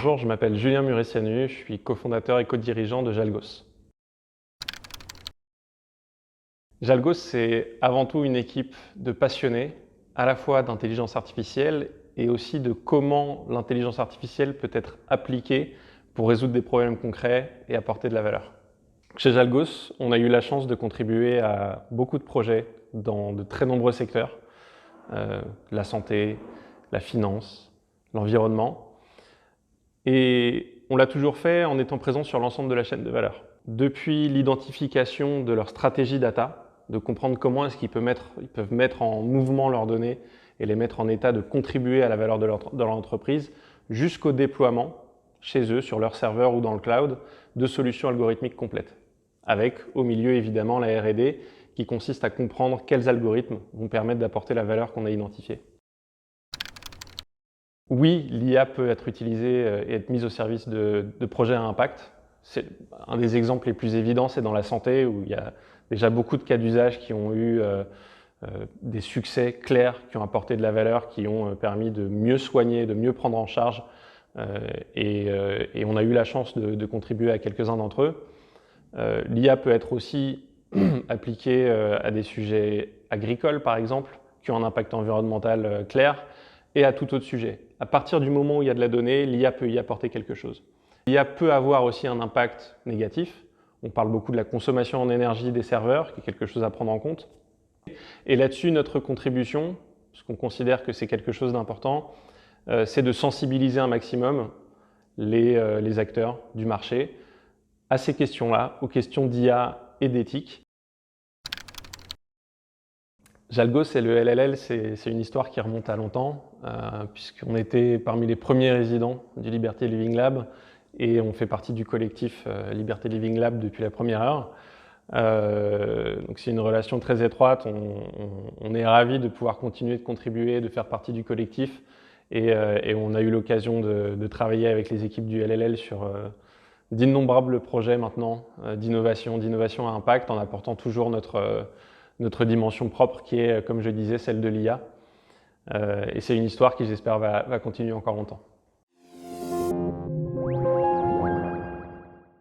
Bonjour, je m'appelle Julien Muressianu, je suis cofondateur et co-dirigeant de Jalgos. Jalgos, c'est avant tout une équipe de passionnés, à la fois d'intelligence artificielle et aussi de comment l'intelligence artificielle peut être appliquée pour résoudre des problèmes concrets et apporter de la valeur. Chez Jalgos, on a eu la chance de contribuer à beaucoup de projets dans de très nombreux secteurs, la santé, la finance, l'environnement. Et on l'a toujours fait en étant présent sur l'ensemble de la chaîne de valeur. Depuis l'identification de leur stratégie data, de comprendre comment est-ce qu'ils peuvent mettre en mouvement leurs données et les mettre en état de contribuer à la valeur de leur entreprise, jusqu'au déploiement chez eux, sur leur serveur ou dans le cloud, de solutions algorithmiques complètes. Avec, au milieu évidemment, la R&D qui consiste à comprendre quels algorithmes vont permettre d'apporter la valeur qu'on a identifiée. Oui, l'IA peut être utilisée et être mise au service de projets à impact. Un des exemples les plus évidents, c'est dans la santé, où il y a déjà beaucoup de cas d'usage qui ont eu des succès clairs, qui ont apporté de la valeur, qui ont permis de mieux soigner, de mieux prendre en charge. Et on a eu la chance de contribuer à quelques-uns d'entre eux. L'IA peut être aussi appliquée à des sujets agricoles, par exemple, qui ont un impact environnemental clair, et à tout autre sujet. À partir du moment où il y a de la donnée, l'IA peut y apporter quelque chose. L'IA peut avoir aussi un impact négatif. On parle beaucoup de la consommation en énergie des serveurs, qui est quelque chose à prendre en compte. Et là-dessus, notre contribution, parce qu'on considère que c'est quelque chose d'important, c'est de sensibiliser un maximum les acteurs du marché à ces questions-là, aux questions d'IA et d'éthique. Jalgos et le LLL, c'est une histoire qui remonte à longtemps, puisqu'on était parmi les premiers résidents du Liberty Living Lab et on fait partie du collectif Liberty Living Lab depuis la première heure. Donc c'est une relation très étroite, on est ravis de pouvoir continuer de contribuer, de faire partie du collectif et on a eu l'occasion de travailler avec les équipes du LLL sur d'innombrables projets maintenant d'innovation à impact en apportant toujours notre dimension propre qui est, comme je disais, celle de l'IA. Et c'est une histoire qui, j'espère, va continuer encore longtemps.